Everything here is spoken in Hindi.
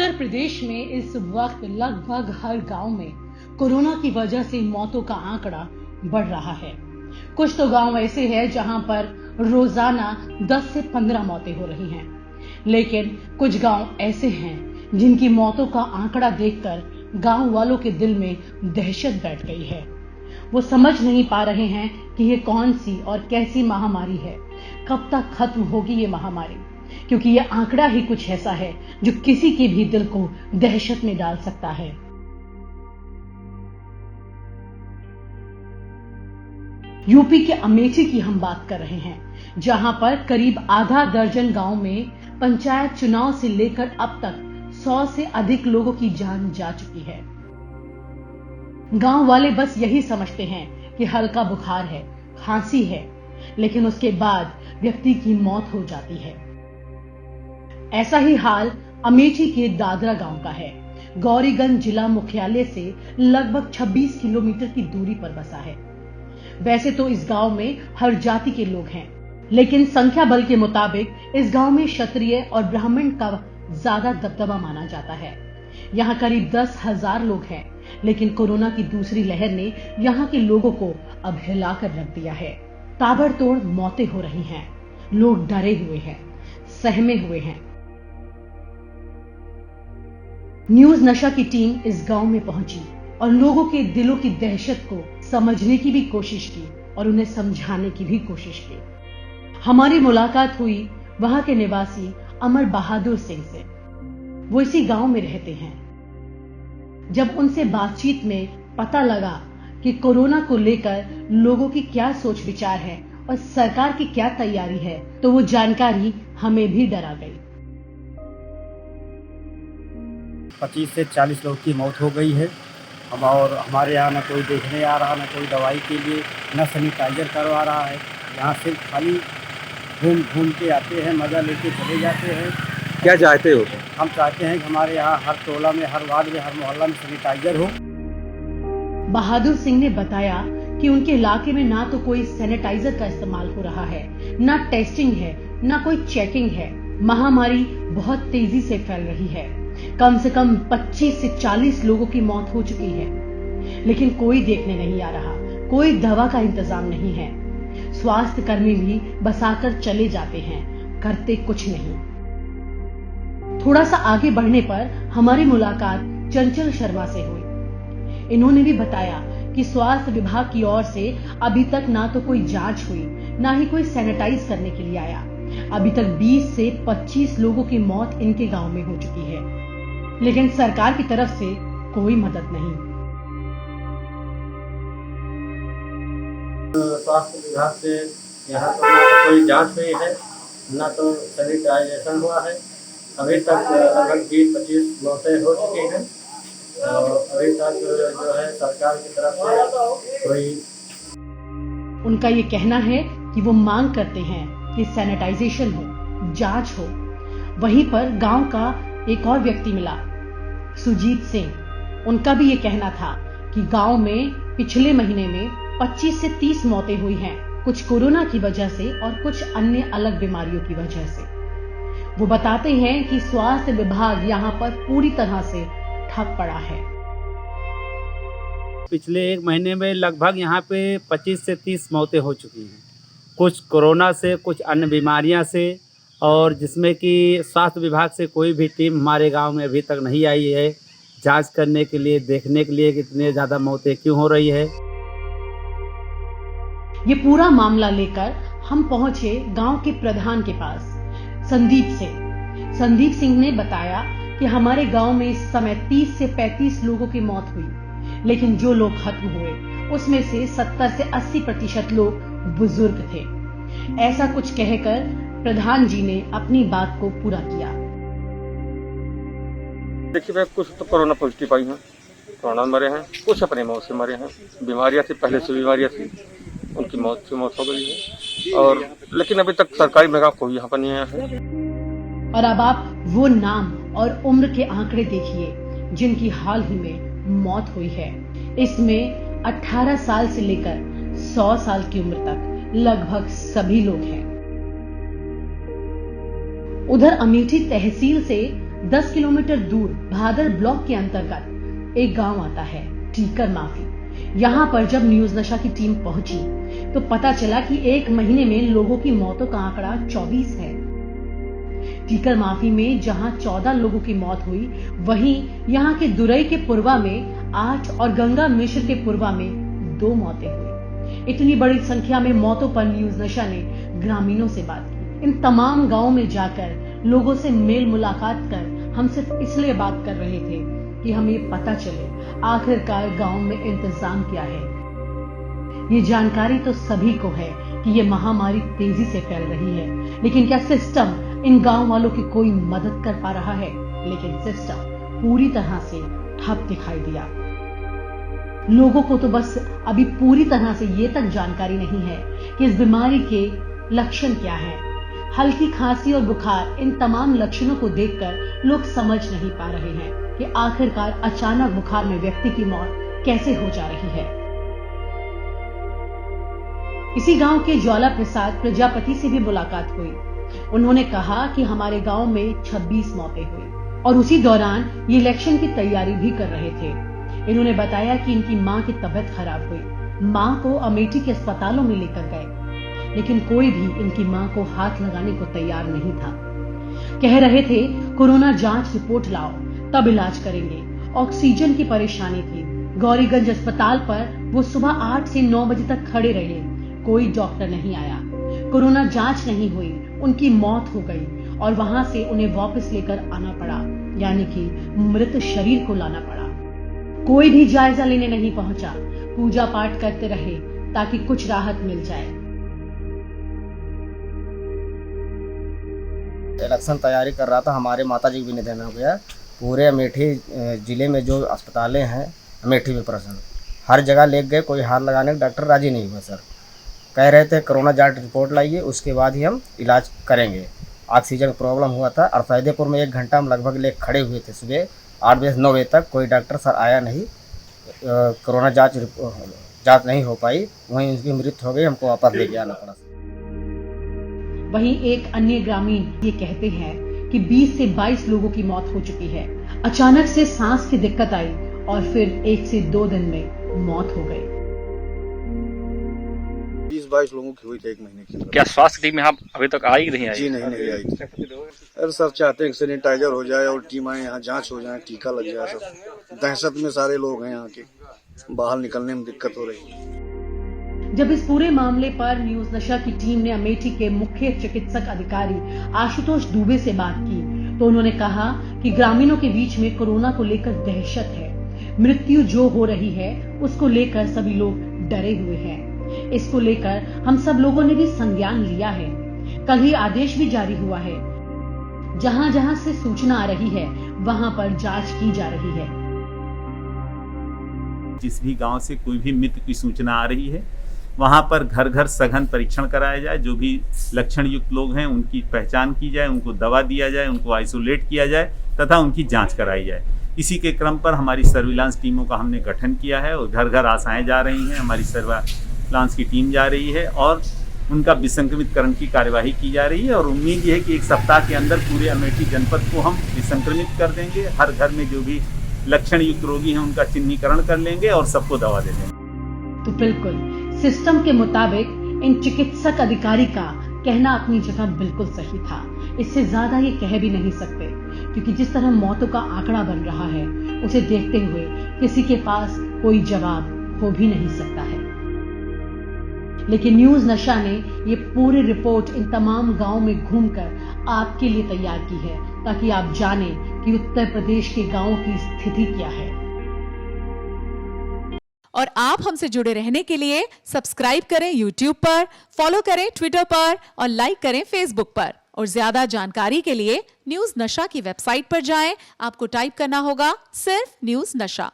उत्तर प्रदेश में इस वक्त लगभग हर गांव में कोरोना की वजह से मौतों का आंकड़ा बढ़ रहा है। कुछ तो गांव ऐसे हैं जहां पर रोजाना 10 से 15 मौतें हो रही हैं, लेकिन कुछ गांव ऐसे हैं जिनकी मौतों का आंकड़ा देखकर गांव वालों के दिल में दहशत बैठ गई है। वो समझ नहीं पा रहे हैं कि ये कौन सी और कैसी महामारी है, कब तक खत्म होगी ये महामारी, क्योंकि ये आंकड़ा ही कुछ ऐसा है जो किसी के भी दिल को दहशत में डाल सकता है। यूपी के अमेठी की हम बात कर रहे हैं, जहां पर करीब आधा दर्जन गांव में पंचायत चुनाव से लेकर अब तक 100 से अधिक लोगों की जान जा चुकी है। गांव वाले बस यही समझते हैं कि हल्का बुखार है, खांसी है, लेकिन उसके बाद व्यक्ति की मौत हो जाती है। ऐसा ही हाल अमेठी के दादरा गांव का है। गौरीगंज जिला मुख्यालय से लगभग 26 किलोमीटर की दूरी पर बसा है। वैसे तो इस गांव में हर जाति के लोग हैं, लेकिन संख्या बल के मुताबिक इस गांव में क्षत्रिय और ब्राह्मण का ज्यादा दबदबा माना जाता है। यहाँ करीब 10,000 लोग हैं, लेकिन कोरोना की दूसरी लहर ने यहाँ के लोगों को अब हिलाकर रख दिया है। ताबड़तोड़ मौतें हो रही हैं, लोग डरे हुए हैं, सहमे हुए हैं। न्यूज नशा की टीम इस गांव में पहुंची और लोगों के दिलों की दहशत को समझने की भी कोशिश की और उन्हें समझाने की भी कोशिश की। हमारी मुलाकात हुई वहां के निवासी अमर बहादुर सिंह से। वो इसी गांव में रहते हैं। जब उनसे बातचीत में पता लगा कि कोरोना को लेकर लोगों की क्या सोच विचार है और सरकार की क्या तैयारी है, तो वो जानकारी हमें भी डरा गई। 25 से 40 लोग की मौत हो गई है। और हमारे यहाँ न कोई देखने आ रहा, न कोई दवाई के लिए, न सैनिटाइजर करवा रहा है। यहाँ सिर्फ खाली घूम के आते हैं, मज़ा लेके चले जाते हैं। क्या चाहते हो? हम चाहते हैं कि हमारे यहाँ हर टोला में, हर वार्ड में, हर मोहल्ला में सैनिटाइजर हो। बहादुर सिंह ने बताया कि उनके इलाके में ना तो कोई सैनिटाइजर का इस्तेमाल हो रहा है, ना टेस्टिंग है, ना कोई चेकिंग है। महामारी बहुत तेजी से फैल रही है। कम से कम 25 से 40 लोगों की मौत हो चुकी है, लेकिन कोई देखने नहीं आ रहा, कोई दवा का इंतजाम नहीं है। स्वास्थ्य कर्मी भी बसाकर चले जाते हैं, करते कुछ नहीं। थोड़ा सा आगे बढ़ने पर हमारी मुलाकात चंचल शर्मा से हुई। इन्होंने भी बताया कि स्वास्थ्य विभाग की ओर से अभी तक ना तो कोई जांच हुई, ना ही कोई सैनिटाइज करने के लिए आया। अभी तक 20 से 25 लोगों की मौत इनके गांव में हो चुकी है, लेकिन सरकार की तरफ से कोई मदद नहीं। स्वास्थ्य विभाग से यहाँ तो ना तो कोई जांच हुई है, ना तो सैनिटाइजेशन हुआ है। अभी तक लगभग 20-25 मौतें हो चुकी हैं और अभी तक जो है सरकार की तरफ से कोई। उनका ये कहना है कि वो मांग करते हैं कि सैनिटाइजेशन हो, जांच हो। वहीं पर गांव का एक और व्यक्ति मिला, सुजीत सिंह। उनका भी ये कहना था कि गांव में पिछले महीने में 25 से 30 मौतें हुई हैं, कुछ कोरोना की वजह से और कुछ अन्य अलग बीमारियों की वजह से। वो बताते हैं कि स्वास्थ्य विभाग यहाँ पर पूरी तरह से ठप पड़ा है। पिछले एक महीने में लगभग यहाँ पे 25 से 30 मौतें हो चुकी हैं, कुछ कोरोना से, कुछ अन्य बीमारियां से, और जिसमें कि स्वास्थ्य विभाग से कोई भी टीम हमारे गांव में अभी तक नहीं आई है जांच करने के लिए, देखने के लिए कि इतने ज़्यादा मौतें क्यों हो रही है। ये पूरा मामला लेकर हम पहुंचे गांव के प्रधान के पास, संदीप सिंह। संदीप सिंह ने बताया कि हमारे गांव में इस समय 30 से 35 लोगों की मौत हुई, लेकिन जो लोग खत्म हुए उसमें से 70 से 80% लोग बुजुर्ग थे। ऐसा कुछ कहकर प्रधान जी ने अपनी बात को पूरा किया। देखिए भाई, कुछ तो कोरोना पॉजिटिव आई हैं, कोरोना मरे हैं, कुछ अपने मौत से मरे हैं। बीमारियां थी, पहले से बीमारियां थी, उनकी मौत हो गई है। और लेकिन अभी तक सरकारी में कोई यहाँ पर नहीं आया है। और अब आप वो नाम और उम्र के आंकड़े देखिए जिनकी हाल ही में मौत हुई है। इसमें 18 साल से लेकर 100 साल की उम्र तक लगभग सभी लोग हैं। उधर अमेठी तहसील से 10 किलोमीटर दूर भादर ब्लॉक के अंतर्गत एक गांव आता है, टीकर माफी। यहाँ पर जब न्यूज नशा की टीम पहुंची तो पता चला कि एक महीने में लोगों की मौतों का आंकड़ा 24 है। टीकर माफी में जहां 14 लोगों की मौत हुई, वहीं यहाँ के दुरई के पुरवा में 8 और गंगा मिश्र के पुरवा में 2 मौतें हुई। इतनी बड़ी संख्या में मौतों पर न्यूज नशा ने ग्रामीणों से बात की। इन तमाम गांवों में जाकर लोगों से मेल मुलाकात कर हम सिर्फ इसलिए बात कर रहे थे कि हमें पता चले आखिरकार गांव में इंतजाम क्या है। ये जानकारी तो सभी को है कि ये महामारी तेजी से फैल रही है, लेकिन क्या सिस्टम इन गांव वालों की कोई मदद कर पा रहा है? लेकिन सिस्टम पूरी तरह से ठप दिखाई दिया। लोगों को तो बस अभी पूरी तरह से ये तक जानकारी नहीं है कि इस बीमारी के लक्षण क्या है। हल्की खांसी और बुखार, इन तमाम लक्षणों को देखकर लोग समझ नहीं पा रहे हैं कि आखिरकार अचानक बुखार में व्यक्ति की मौत कैसे हो जा रही है। इसी गांव के ज्वाला प्रसाद प्रजापति से भी मुलाकात हुई। उन्होंने कहा कि हमारे गांव में 26 मौतें हुई और उसी दौरान ये इलेक्शन की तैयारी भी कर रहे थे। इन्होंने बताया कि इनकी मां की तबीयत खराब हुई। मां को अमेठी के अस्पतालों में लेकर गए, लेकिन कोई भी इनकी मां को हाथ लगाने को तैयार नहीं था। कह रहे थे कोरोना जांच रिपोर्ट लाओ तब इलाज करेंगे। ऑक्सीजन की परेशानी थी। गौरीगंज अस्पताल पर वो सुबह 8 से 9 बजे तक खड़े रहे, कोई डॉक्टर नहीं आया। कोरोना जांच नहीं हुई, उनकी मौत हो गई और वहां से उन्हें वापस लेकर आना पड़ा, यानी कि मृत शरीर को लाना पड़ा। कोई भी जायजा लेने नहीं पहुंचा। पूजा पाठ करते रहे ताकि कुछ राहत मिल जाए। इलेक्शन तैयारी कर रहा था, हमारे माताजी भी निधन हो गया। पूरे अमेठी जिले में जो अस्पतालें हैं अमेठी में प्रश्न हर जगह ले गए, कोई हाथ लगाने का डॉक्टर राजी नहीं हुआ। सर कह रहे थे कोरोना जांच रिपोर्ट लाइए, उसके बाद ही हम इलाज करेंगे। ऑक्सीजन प्रॉब्लम हुआ था और फैदेपुर में 1 घंटा हम लगभग ले खड़े हुए थे। सुबह 8 बजे से 9 बजे तक कोई डॉक्टर सर आया नहीं। कोरोना जांच नहीं हो पाई, वहीं उनकी मृत्यु हो गई, हमको वापस लेके आना पड़ा। वहीं एक अन्य ग्रामीण ये कहते हैं कि 20 से 22 लोगों की मौत हो चुकी है। अचानक से सांस की दिक्कत आई और फिर 1 से 2 दिन में मौत हो गई। 20-22 लोगों की हुई थी 1 महीने की। क्या स्वास्थ्य टीम यहाँ अभी तक आई नहीं आई? जी नहीं आई। अरे सर चाहते हैं कि सैनिटाइजर हो जाए और टीम आए यहाँ, जांच हो जाए, टीका लग जाए। सब दहशत में सारे लोग हैं यहाँ के, बाहर निकलने में दिक्कत हो रही है। जब इस पूरे मामले पर न्यूज नशा की टीम ने अमेठी के मुख्य चिकित्सक अधिकारी आशुतोष दुबे से बात की तो उन्होंने कहा कि ग्रामीणों के बीच में कोरोना को लेकर दहशत है। मृत्यु जो हो रही है उसको लेकर सभी लोग डरे हुए हैं। इसको लेकर हम सब लोगों ने भी संज्ञान लिया है। कल ही आदेश भी जारी हुआ है। जहां जहां से सूचना आ रही है वहां पर जांच की जा रही है। जिस भी गांव से कोई भी मृत्यु की सूचना आ रही है वहां पर घर घर सघन परीक्षण कराया जाए। जो भी लक्षण युक्त लोग हैं उनकी पहचान की जाए, उनको दवा दिया जाए, उनको आइसोलेट किया जाए तथा उनकी जांच कराई जाए। इसी के क्रम पर हमारी सर्विलांस टीमों का हमने गठन किया है और घर घर आशाएं जा रही हैं। हमारी सर्विलांस की टीम जा रही है और उनका विसंक्रमितकरण की कार्यवाही की जा रही है और उम्मीद ये है कि 1 सप्ताह के अंदर पूरे अमेठी जनपद को हम विसंक्रमित कर देंगे। हर घर में जो भी लक्षण युक्त रोगी हैं उनका चिन्हीकरण कर लेंगे और सबको दवा दे देंगे। तो बिल्कुल सिस्टम के मुताबिक इन चिकित्सक अधिकारी का कहना अपनी जगह बिल्कुल सही था। इससे ज्यादा ये कह भी नहीं सकते क्योंकि जिस तरह मौतों का आंकड़ा बन रहा है उसे देखते हुए किसी के पास कोई जवाब हो भी नहीं सकता है। लेकिन न्यूज नशा ने ये पूरी रिपोर्ट इन तमाम गांवों में घूमकर आपके लिए तैयार की है ताकि आप जानें कि उत्तर प्रदेश के गांवों की स्थिति क्या है। और आप हमसे जुड़े रहने के लिए सब्सक्राइब करें YouTube पर, फॉलो करें Twitter पर और लाइक करें Facebook पर। और ज्यादा जानकारी के लिए न्यूज नशा की वेबसाइट पर जाएं। आपको टाइप करना होगा सिर्फ न्यूज नशा।